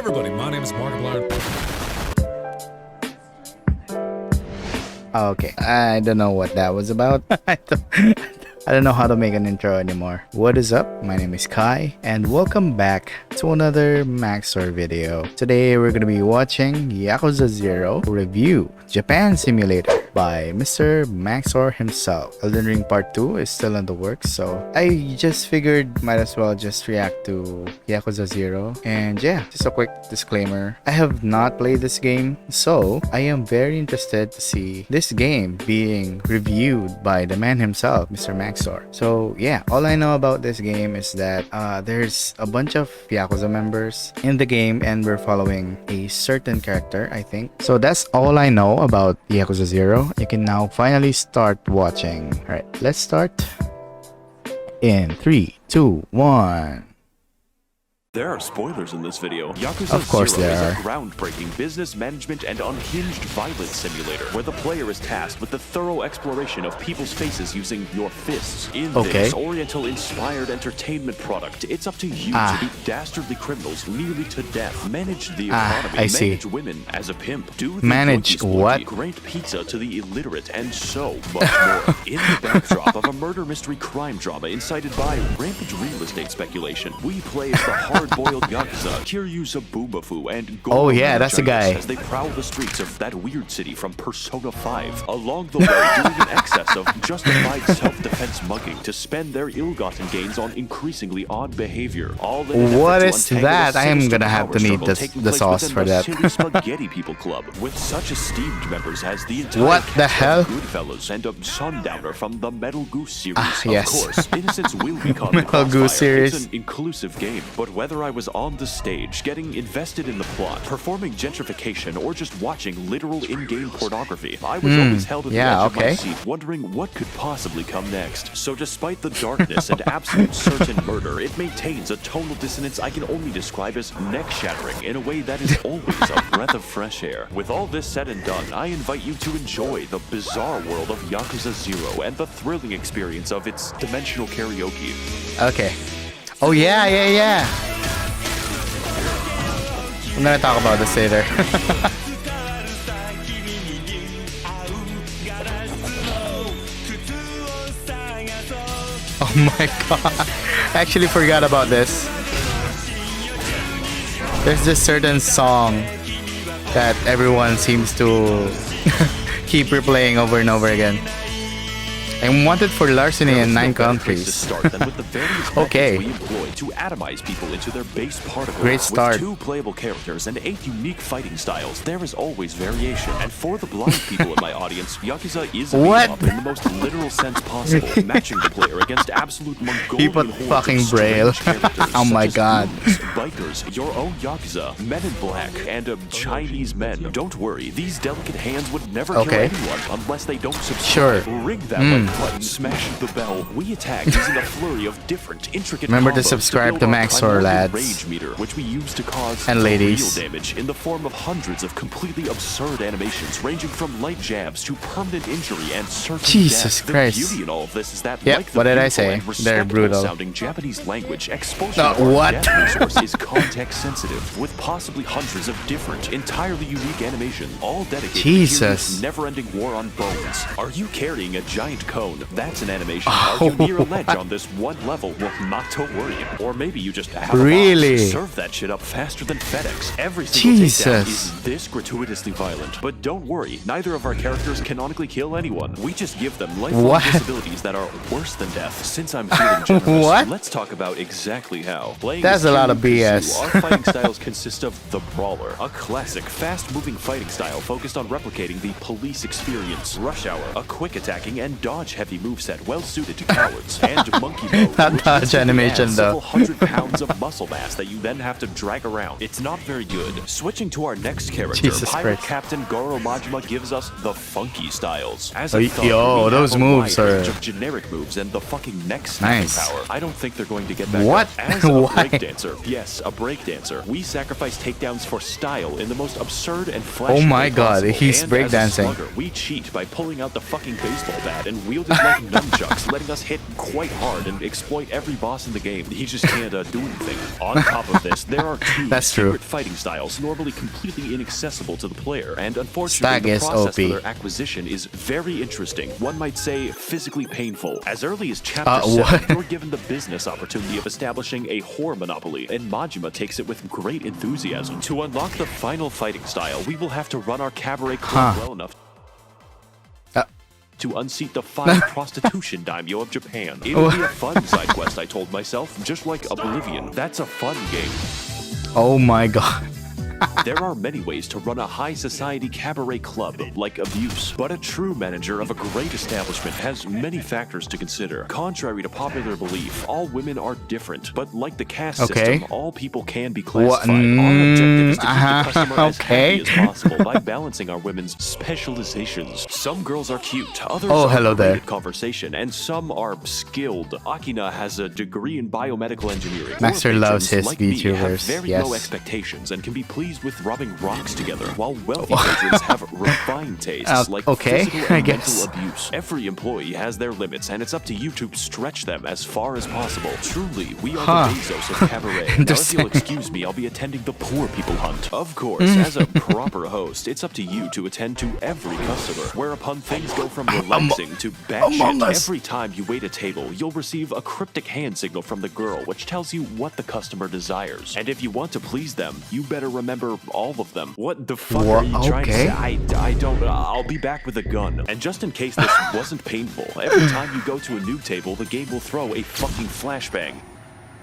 everybody, my name is Markiplier. Okay, I don't know what that was about. I don't know how to make an intro anymore. What is up? My name is Kai, and welcome back to another Max0r video. Today we're gonna be watching Yakuza 0 review Japan Simulator by Mr. Max0r himself. Elden Ring Part 2 is still in the works, so I just figured might as well just react to Yakuza 0. And yeah, just a quick disclaimer. I have not played this game, so I am very interested to see this game being reviewed by the man himself, Mr. Max0r. So yeah, all I know about this game is that there's a bunch of Yakuza members in the game and we're following a certain character, I think. So that's all I know about Yakuza 0. You can now finally start watching. Alright, let's start in 3, 2, 1. There are spoilers in this video. Yakuza Of course 0 there is are. a groundbreaking business management and unhinged violence simulator where the player is tasked with the thorough exploration of people's faces using your fists. In this Oriental-inspired entertainment product, it's up to you to beat dastardly criminals nearly to death, manage the economy, manage women as a pimp, do the Manage what? great pizza to the illiterate, and so much more. In the backdrop of a murder mystery crime drama incited by rampant real estate speculation, we play as the hard-boiled Yakuza, Kiryu Zabumafu, and Oh yeah, that's the guy. as they prowl the streets of that weird city from Persona 5. Along the way, doing an excess of justified self-defense mugging to spend their ill-gotten gains on increasingly odd behavior. All in an What effort to is untangle that? a I am sinister gonna have power to need struggle this- taking the place sauce within for the that. Silly Spaghetti People Club, with such esteemed members as the entire What the cast hell? of Goodfellas and a Sundowner from the Metal Goose series. Yes. Of course, innocence will be caught in the Metal Goose crossfire. series. It's an inclusive game, but whether I was on the stage, getting invested in the plot, performing gentrification, or just watching literal in-game pornography, I was always held at the edge of my seat, wondering what could possibly come next. So despite the darkness and absolute certain murder, it maintains a tonal dissonance I can only describe as neck-shattering in a way that is always a breath of fresh air. With all this said and done, I invite you to enjoy the bizarre world of Yakuza 0 and the thrilling experience of its dimensional karaoke. Okay. Oh yeah. I'm gonna talk about this later. Oh my god. I actually forgot about this. There's this certain song that everyone seems to keep replaying over and over again. I'm wanted for larceny in 9 countries. Okay. We employ to atomize people into their base particles. Great start. With 2 playable characters and 8 unique fighting styles, there is always variation. And for the blind people in my audience, Yakuza is a beat-up in the most literal sense possible, matching the player against absolute Mongolian People hordes fucking of braille. strange characters Oh my such as god. goons, bikers, your own Yakuza, men in black, and Chinese men. Don't worry, these delicate hands would never kill anyone unless they don't subscribe. Ring that like button, smash the bell. We attack using a flurry of different intricate Remember to combos subscribe build to our Max0r, primordial lads. rage meter, which we use to cause And ladies. real damage in the form of hundreds of completely absurd animations ranging from light jabs to permanent injury and certain Jesus death. Christ. The beauty in all of this is that Yep, like the what did I beautiful say? and They're respectful brutal. sounding Japanese language, exposure No, of our what? death resource is context sensitive, with possibly hundreds of different, entirely unique animations, all dedicated to Jesus. this never-ending war on bones. Are you carrying a giant cone? That's an animation. Are you near a ledge on this one level? Well, not to worry. Or maybe you just have Really? a box. Serve that shit up faster than FedEx. Every single takedown is this gratuitously violent. But don't worry, neither of our characters canonically kill anyone. We just give them lifelong disabilities that are worse than death. Since I'm feeling generous, What? let's talk about exactly how. Playing That's as a lot of Kiryu BS. Kazu, our fighting styles consist of the Brawler, a classic, fast-moving fighting style focused on replicating the police experience. Rush Hour, a quick-attacking and dodge-heavy moveset well-suited to cowards. And Monkey Mode, Not which dodge lets you animation, add though. several hundred pounds of muscle mass that you then have to drag around. It's not very good. Switching to our next character, Jesus Pirate Christ. Captain Goro Majima gives us the funky styles. As Oh, a thug, yo, we those have a moves wide range are- of generic moves and the fucking neck snapping Nice. power. I don't think they're going to get back What? up. As a Why? breakdancer, yes, a breakdancer, we sacrifice takedowns for style in the most absurd and flashy Oh my way god, possible. he's And as a breakdancing. slugger, we cheat by pulling out the fucking baseball bat and wielded like nunchucks, letting us hit quite hard and exploit every boss in the game. He just can't do anything. On top of this, there are two secret fighting styles, normally completely inaccessible to the player, and unfortunately the process for their acquisition is very interesting. One might say physically painful. As early as Chapter 7, you're given the business opportunity of establishing a whore monopoly, and Majima takes it with great enthusiasm. To unlock the final fighting style, we will have to run our cabaret club well enough to unseat the 5 prostitution daimyo of Japan. It will be a fun side quest, I told myself, just like Oblivion. That's a fun game. Oh my god. There are many ways to run a high society cabaret club, like abuse, but a true manager of a great establishment has many factors to consider. Contrary to popular belief, all women are different, but like the caste system, all people can be classified. Our objective is to keep the customer as happy as possible by balancing our women's specializations. Some girls are cute, others are great at conversation, and some are skilled. Akina has a degree in biomedical engineering. Max0r loves his like VTubers. have very low expectations and can be pleased with rubbing rocks together, while wealthy patrons have refined tastes like physical and mental abuse. Every employee has their limits, and it's up to you to stretch them as far as possible. Truly, we are the Bezos of cabaret. Now, if you'll excuse me, I'll be attending the poor people hunt. Of course, as a proper host, it's up to you to attend to every customer, whereupon things go from relaxing to batshit. Every time you wait a table, you'll receive a cryptic hand signal from the girl, which tells you what the customer desires. And if you want to please them, you better remember all of them. What the fuck are you trying to say? I don't. I'll be back with a gun. And just in case this wasn't painful, every time you go to a new table, the game will throw a fucking flashbang.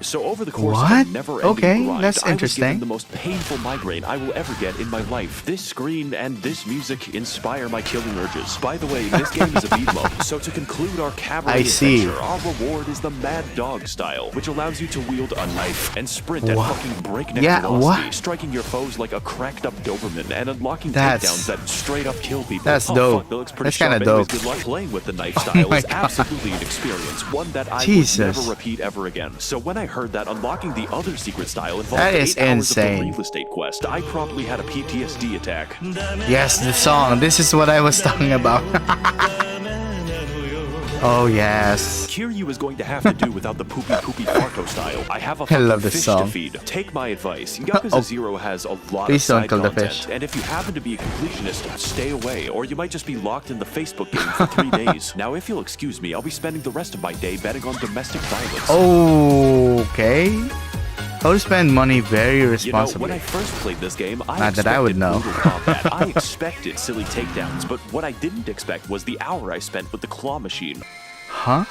So over the course of a never-ending grind, that's I was interesting. given the most painful migraine I will ever get in my life. This screen and this music inspire my killing urges. By the way, this game is a beat-em-up, so to conclude our cabaret adventure, our reward is the Mad Dog style, which allows you to wield a knife and sprint at fucking breakneck velocity, striking your foes like a cracked-up Doberman and unlocking takedowns that straight-up kill people. That's dope. Fuck, that looks pretty sharp. Anyways, good luck. Playing with the knife style is absolutely an experience, one that I would never repeat ever again. So when I heard that unlocking the other secret style involved 8 hours of the real estate quest, I probably had a PTSD attack. Yes, the song. This is what I was talking about. Oh yes. Kiryu is going to have to do without the poopy farto style. I have a fucking fish to feed. Take my advice. Yakuza 0 has a lot of side content, and if you happen to be a completionist, stay away, or you might just be locked in the Facebook game for 3 days. Now, if you'll excuse me, I'll be spending the rest of my day betting on domestic violence. Okay. How to spend money very responsibly. You know, when I first played this game, I expected brutal combat. I expected silly takedowns, but what I didn't expect was the hour I spent with the claw machine. Huh?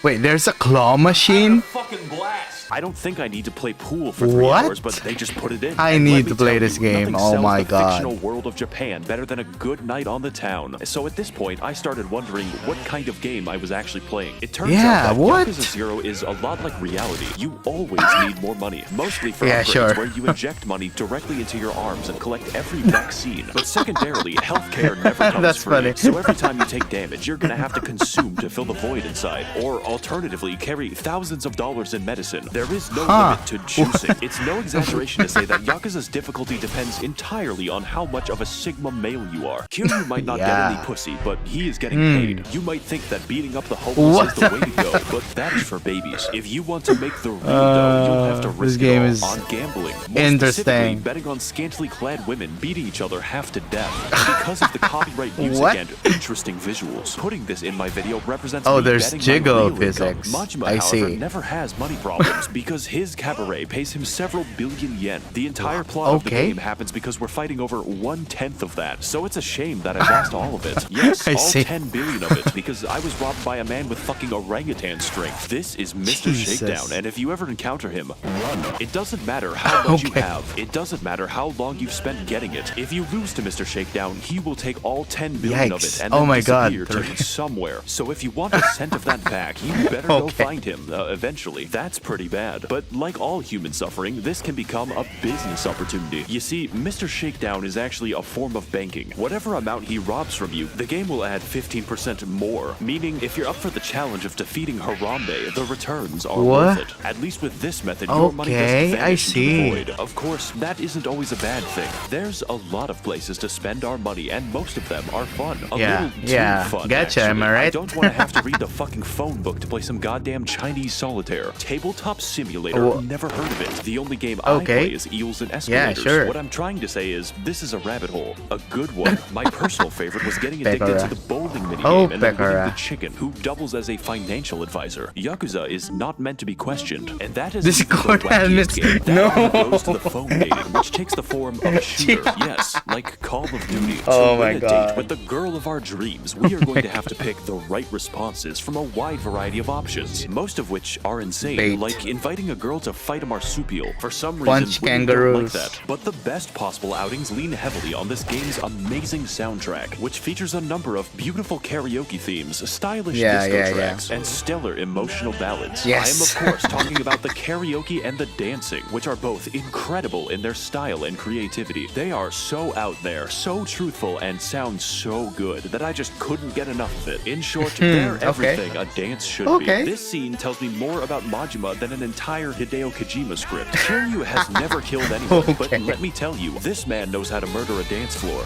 Wait, there's a claw machine? Fucking blast! I don't think I need to play pool for 3 hours, but they just put it in. I need to play this game. Oh my god. The fictional world of Japan better than a good night on the town. So at this point, I started wondering what kind of game I was actually playing. It turns out that Yakuza 0 is a lot like reality. You always need more money, mostly for upgrades where you inject money directly into your arms and collect every vaccine. But secondarily, healthcare never comes free. So every time you take damage, you're gonna have to consume to fill the void inside, or alternatively, carry thousands of dollars in medicine. There is no limit to juicing. It's no exaggeration to say that Yakuza's difficulty depends entirely on how much of a Sigma male you are. Kiryu might not get any pussy, but he is getting paid. You might think that beating up the homeless is the way to go, but that is for babies. If you want to make the real dough, you'll have to risk it all on gambling. More specifically, betting on scantily clad women beating each other half to death. Because of the copyright music and interesting visuals. Putting this in my video represents me betting jiggle my real physics. Majima, however, never has money problems because his cabaret pays him several billion yen. The entire plot of the game happens because we're fighting over 1/10 of that. So it's a shame that I lost all of it. Yes, all 10 billion of it, because I was robbed by a man with fucking orangutan strength. This is Mr. Shakedown, and if you ever encounter him, run. It doesn't matter how much you have. It doesn't matter how long you've spent getting it. If you lose to Mr. Shakedown, he will take all 10 billion of it and then disappear to somewhere. So if you want a cent of that back, you you better go find him eventually. That's pretty bad. But like all human suffering, this can become a business opportunity. You see, Mr. Shakedown is actually a form of banking. Whatever amount he robs from you, the game will add 15% more, meaning if you're up for the challenge of defeating Harambe, the returns are worth it. At least with this method, your money doesn't vanish into the void. Of course, that isn't always a bad thing. There's a lot of places to spend our money, and most of them are fun. A little too fun, gotcha, actually. am I right? I don't want to have to read the fucking phone book to play some goddamn Chinese solitaire. Tabletop Simulator, never heard of it. The only game I play is Eels and Escalators. What I'm trying to say is, this is a rabbit hole. A good one. My personal favorite was getting addicted to the bowling minigame and then winning the chicken, who doubles as a financial advisor. Yakuza is not meant to be questioned, and that is the wackiest game. That goes to the phone dating, which takes the form of a shooter. Yes, like Call of Duty. To win a date with the girl of our dreams, we are going to have to pick the right responses from a wide variety of options, most of which are insane, like inviting a girl to fight a marsupial. For some reason, women don't like that. But the best possible outings lean heavily on this game's amazing soundtrack, which features a number of beautiful karaoke themes, stylish disco tracks, and stellar emotional ballads. I am, of course, talking about the karaoke and the dancing, which are both incredible in their style and creativity. They are so out there, so truthful, and sound so good that I just couldn't get enough of it. In short, they're everything a dance should be. This scene tells me more about Majima than an entire Hideo Kojima script. Kiryu has never killed anyone, but let me tell you, this man knows how to murder a dance floor.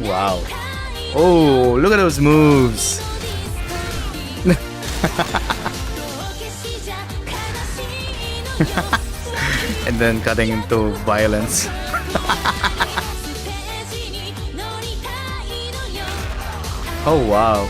Wow. Oh, look at those moves. And then cutting into violence. Oh wow.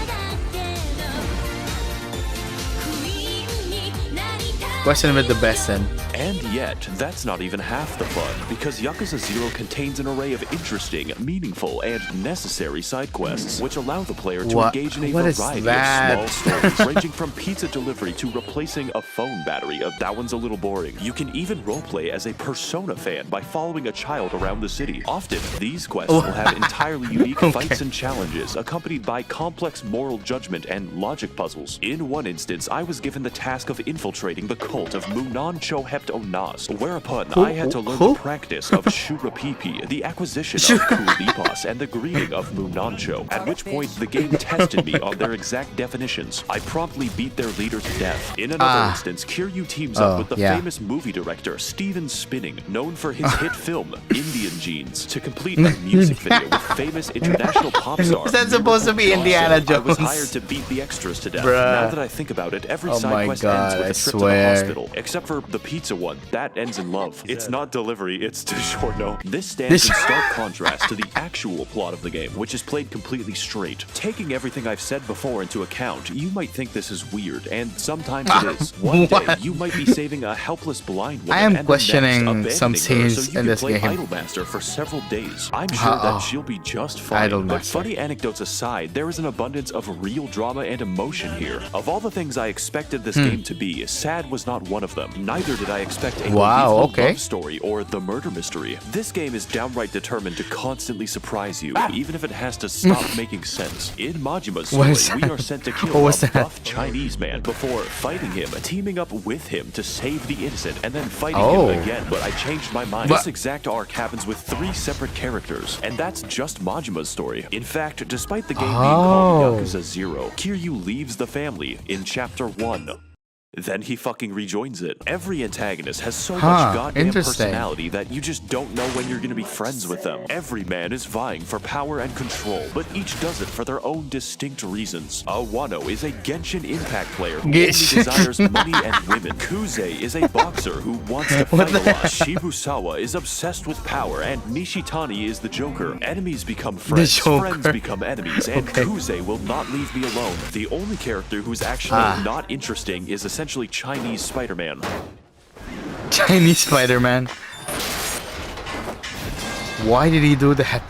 Question with the best then. And yet, that's not even half the fun, because Yakuza 0 contains an array of interesting, meaningful, and necessary side quests, which allow the player to engage in a variety of small stories, ranging from pizza delivery to replacing a phone battery. That one's a little boring. You can even roleplay as a Persona fan by following a child around the city. Often, these quests will have entirely unique fights and challenges, accompanied by complex moral judgment and logic puzzles. In one instance, I was given the task of infiltrating the cult of Munan Chohep Onas, whereupon I had to learn the practice of Shurapipi, the acquisition of Kulipos, and the greeting of Munancho, at which point the game tested me on their exact definitions. I promptly beat their leader to death. In another instance, Kiryu teams up with the famous movie director Steven Spinning, known for his hit film Indian Jeans, to complete a music video with famous international pop star. Is that supposed to be Indiana Jones? I was hired to beat the extras to death. Now that I think about it, every side quest ends with a trip to the hospital, except for the pizza one. That ends in love. It's not delivery, it's too short, no. This stands in stark contrast to the actual plot of the game, which is played completely straight. Taking everything I've said before into account, you might think this is weird, and sometimes it is. One day, you might be saving a helpless blind woman, I am questioning some scenes so in this game. Idolmaster for several days. I'm sure that she'll be just fine. But funny anecdotes aside, there is an abundance of real drama and emotion here. Of all the things I expected this game to be, sad was not one of them. Neither did I expect a love story or the murder mystery. This game is downright determined to constantly surprise you, even if it has to stop making sense. In Majima's story, we are sent to kill a buff Chinese man before fighting him, teaming up with him to save the innocent, and then fighting him again. But I changed my mind. This exact arc happens with 3 separate characters, and that's just Majima's story. In fact, despite the game being called Yakuza 0, Kiryu leaves the family in Chapter 1. Then he fucking rejoins it. Every antagonist has so much goddamn personality that you just don't know when you're gonna be friends with them. Every man is vying for power and control, but each does it for their own distinct reasons. Wano is a Genshin Impact player who only desires money and women. Kuze is a boxer who wants to fight a lot. Shibusawa is obsessed with power, and Nishitani is the Joker. Enemies become friends, friends become enemies, and Kuze will not leave me alone. The only character who's actually not interesting is essentially Chinese Spider-Man. Chinese Spider-Man. Why did he do that?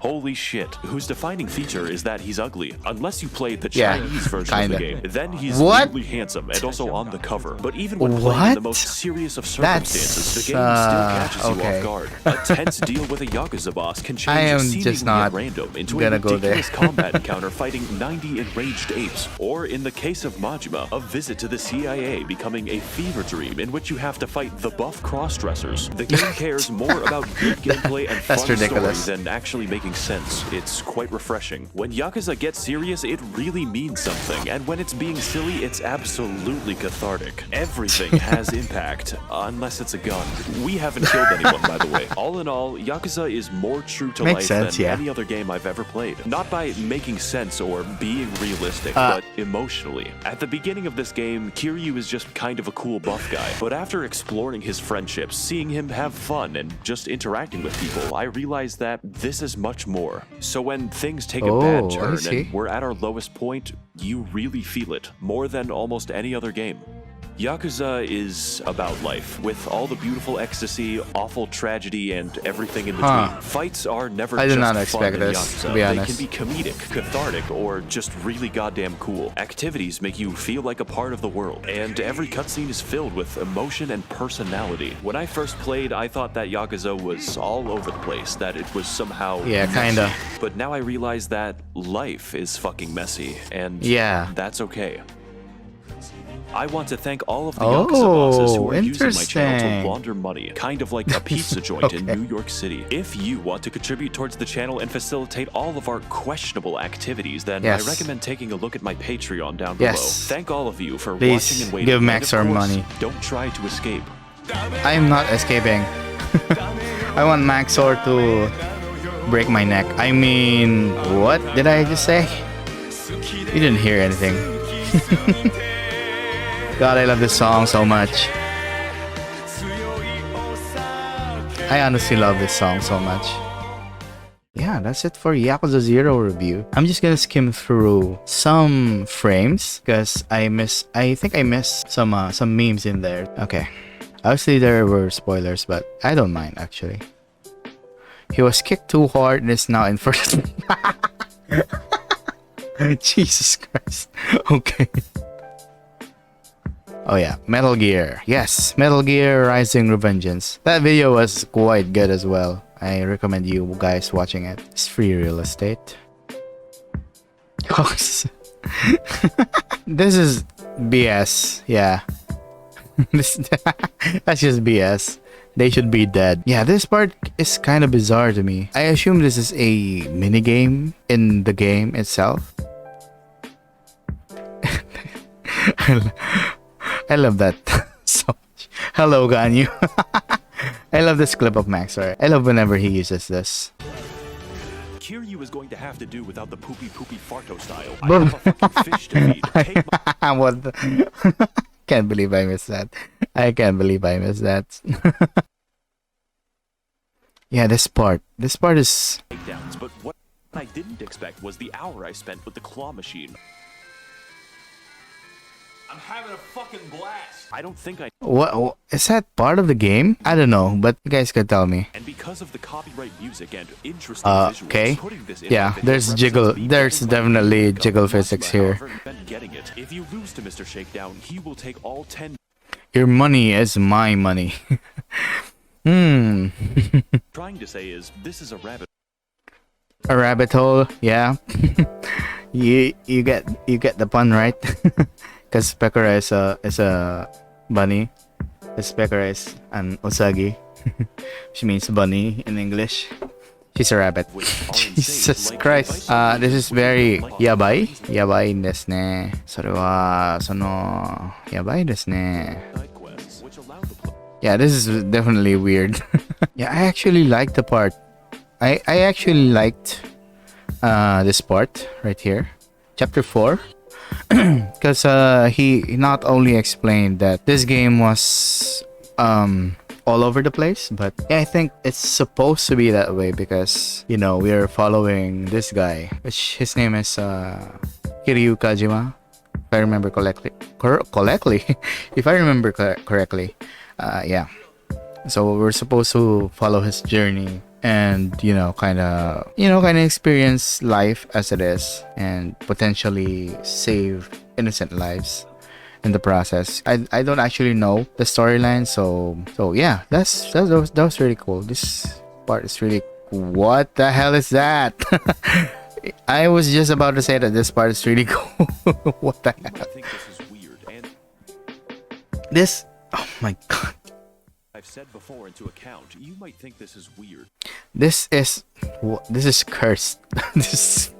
Holy shit, whose defining feature is that he's ugly. Unless you played the Yeah, Chinese version kinda. of the game, then he's What? really handsome and also on the cover. But even when playing in the most serious of circumstances, the game still catches you off guard. A tense deal with a Yakuza boss can change a seemingly at random into a ridiculous combat encounter fighting 90 enraged apes. Or in the case of Majima, a visit to the CIA becoming a fever dream in which you have to fight the buff cross-dressers. The game cares more about good gameplay and fun stories than actually making sense. It's quite refreshing. When Yakuza gets serious, it really means something, and when it's being silly, it's absolutely cathartic. Everything has impact, unless it's a gun. We haven't killed anyone, by the way. All in all, Yakuza is more true to life than any other game I've ever played. Not by making sense or being realistic, but emotionally. At the beginning of this game, Kiryu is just kind of a cool buff guy, but after exploring his friendships, seeing him have fun, and just interacting with people, I realized that this is much more. So when things take a bad turn and we're at our lowest point, you really feel it, more than almost any other game. Yakuza is about life, with all the beautiful ecstasy, awful tragedy, and everything in between. Fights are never just fun in Yakuza. They can be comedic, cathartic, or just really goddamn cool. Activities make you feel like a part of the world, and every cutscene is filled with emotion and personality. When I first played, I thought that Yakuza was all over the place, that it was somehow kinda. But now I realize that life is fucking messy, and that's okay. I want to thank all of the Yakuza bosses who are using my channel to launder money, kind of like a pizza joint in New York City. If you want to contribute towards the channel and facilitate all of our questionable activities, then I recommend taking a look at my Patreon down below. Thank all of you for watching and waiting. Give Max0r money. Don't try to escape. I am not escaping. I want Max0r to break my neck. I mean, what did I just say? You didn't hear anything. God, I love this song so much. I honestly love this song so much. Yeah, that's it for Yakuza 0 review. I'm just gonna skim through some frames because I think I missed some memes in there. Okay. Obviously there were spoilers, but I don't mind actually. He was kicked too hard and is now in first. Jesus Christ. Okay. Oh yeah, Metal Gear. Yes, Metal Gear Rising Revengeance. That video was quite good as well. I recommend you guys watching it. It's free real estate. This is BS. Yeah. That's just BS. They should be dead. Yeah, this part is kind of bizarre to me. I assume this is a minigame in the game itself. I love that so much. Hello, Ganyu. I love this clip of Max0r. I love whenever he uses this. Kiryu is going to have to do without the poopy farto style. I have a fucking fish to feed. What the... Can't believe I missed that. I can't believe I missed that. Yeah, this part is... But what I didn't expect was the hour I spent with the claw machine. I'm having a fucking blast. I don't think I... What is that part of the game? I don't know, but you guys can tell me. And because of the copyright music and interesting visuals, okay. Yeah, there's definitely jiggle physics here. If you lose to Mr. Shakedown, he will take all 10. Your money is my money. Trying to say is this is a rabbit. A rabbit hole, yeah. you get the pun, right? Because Pekora is a bunny. Because Pekora is an usagi. She means bunny in English. She's a rabbit. Jesus Christ. This is very yabai. Yabai desu ne. それはそのyabai desu ne. Yeah, this is definitely weird. Yeah, I actually liked the part. I actually liked this part right here. Chapter 4. Because he not only explained that this game was all over the place, but yeah, I think it's supposed to be that way because, you know, we are following this guy, which his name is Kiryu Kajima, if I remember correctly. If I remember correctly. Yeah, so we're supposed to follow his journey and kind of experience life as it is and potentially save innocent lives in the process. I don't actually know the storyline, so yeah, that was really cool. This part is really, what the hell is that? I was just about to say that this part is really cool. What the hell? I think this is weird, and This, oh my god. I've said before, and to account, you might think this is weird. This is cursed. This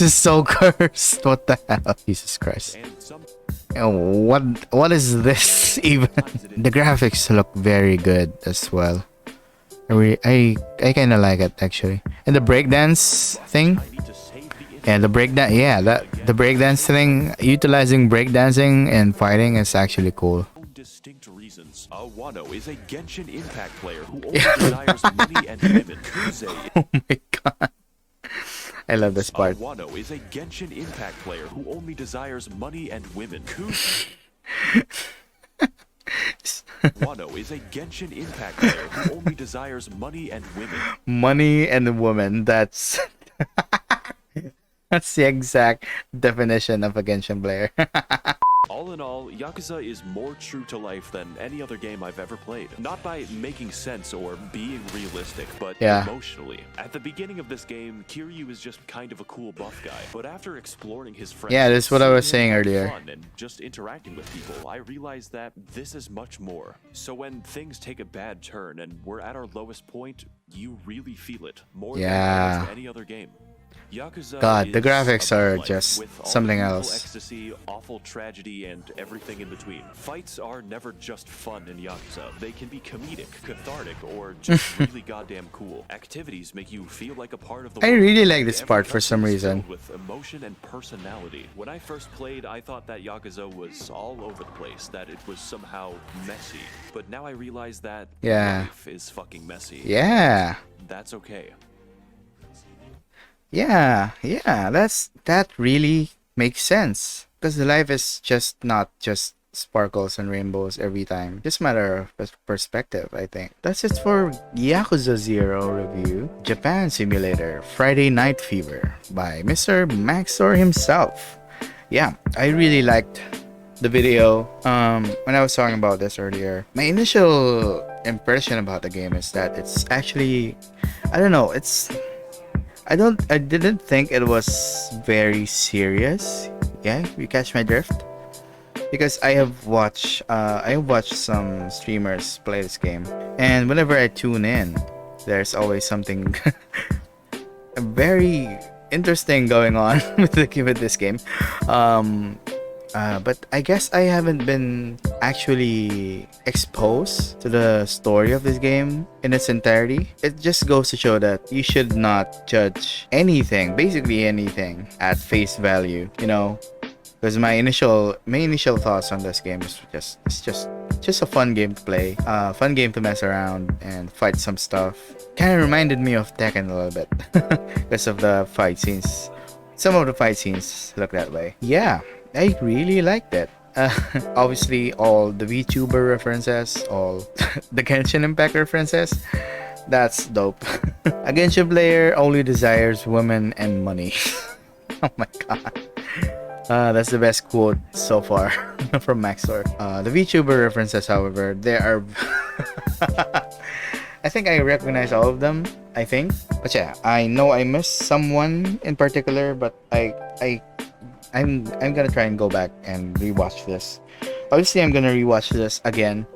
is so cursed. What the hell? Jesus Christ. And some What is this even? The graphics look very good as well. I kind of like it actually. And the breakdance thing. I need to save the And the breakdance, yeah, the breakdance thing, utilizing breakdancing and fighting is actually cool. distinct reasons. Wano is a Genshin Impact player who only desires money and women. Kuze Oh my god. I love this part. Wano is a Genshin Impact player who only desires money and women. Wano is a Genshin Impact player who only desires money and women. Money and woman, that's that's the exact definition of a Genshin player. All in all, Yakuza is more true to life than any other game I've ever played. Not by making sense or being realistic, but Yeah. emotionally. At the beginning of this game, Kiryu is just kind of a cool buff guy. But after exploring his friends, Yeah, that's what I was seeing saying him have earlier. fun and just interacting with people, I realized that this is much more. So when things take a bad turn and we're at our lowest point, you really feel it more than Yeah. almost any other game. Yakuza God, the is graphics about are life, just with all the something beautiful else. Ecstasy, awful tragedy, and everything in between. Fights are never just fun in Yakuza. They can be comedic, cathartic, or just really goddamn cool. Activities make you feel like a part of the I world. really like this Every part for some cutscene is reason. filled with emotion and personality. When I first played, I thought that Yakuza was all over the place, that it was somehow messy. But now I realize that Yeah. life is fucking messy. Yeah. That's okay. Yeah, that really makes sense. Because the life is just not just sparkles and rainbows every time. Just matter of perspective, I think. That's it for Yakuza 0 review. Japan Simulator Friday Night Fever by Mr. Max0r himself. Yeah, I really liked the video. When I was talking about this earlier, my initial impression about the game is that it's actually, I don't know, I didn't think it was very serious. Yeah, you catch my drift? Because I have watched some streamers play this game, and whenever I tune in, there's always something very interesting going on with this game. But I guess I haven't been actually exposed to the story of this game in its entirety. It just goes to show that you should not judge anything, basically anything, at face value, you know? Because my initial thoughts on this game is just a fun game to play, fun game to mess around and fight some stuff. Kind of reminded me of Tekken a little bit because of the fight scenes. Some of the fight scenes look that way. Yeah, I really liked it. Obviously, all the VTuber references, all the Genshin Impact references. That's dope. A Genshin player only desires women and money. Oh my god. That's the best quote so far from Max0r. The VTuber references, however, there are... I think I recognize all of them, I think. But yeah, I know I missed someone in particular, but I'm gonna try and go back and rewatch this. Obviously, I'm gonna rewatch this again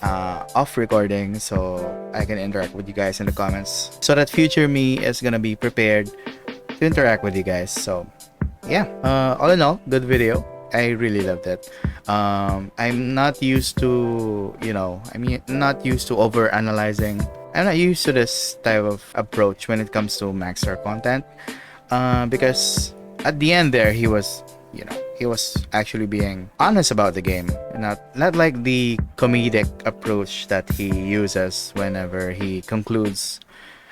off recording, so I can interact with you guys in the comments, so that future me is gonna be prepared to interact with you guys. So yeah, all in all, good video. I really loved it. I'm not used to, not used to over analyzing. I'm not used to this type of approach when it comes to Max0r content, because at the end there, he was actually being honest about the game, not like the comedic approach that he uses whenever he concludes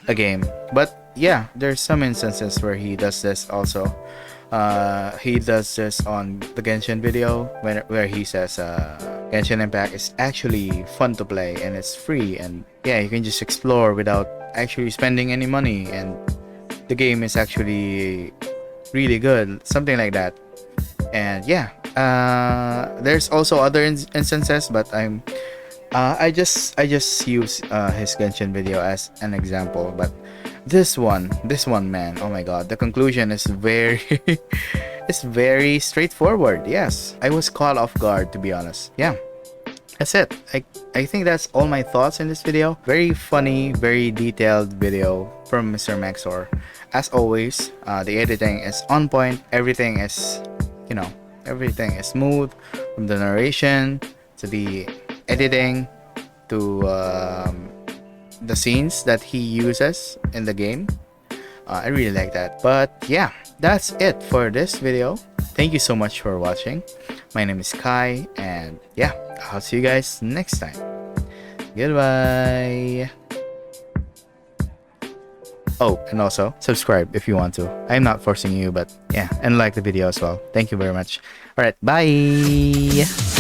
a game. But yeah, there's some instances where he does this also. He does this on the Genshin video where he says, Genshin Impact is actually fun to play and it's free, and yeah, you can just explore without actually spending any money, and the game is actually really good, something like that. And yeah, there's also other instances, but I just use his Genshin video as an example. But this one, man, oh my god, the conclusion is very it's very straightforward. Yes, I was caught off guard, to be honest. Yeah, that's it. I think that's all my thoughts in this video. Very funny, very detailed video from Mr. Max0r. As always, the editing is on point. Everything is, you know, everything is smooth, from the narration to the editing to the scenes that he uses in the game. I really like that. But yeah, that's it for this video. Thank you so much for watching. My name is Kai, and yeah, I'll see you guys next time. Goodbye. Oh, and also subscribe if you want to. I'm not forcing you, but yeah, and like the video as well. Thank you very much. All right, bye.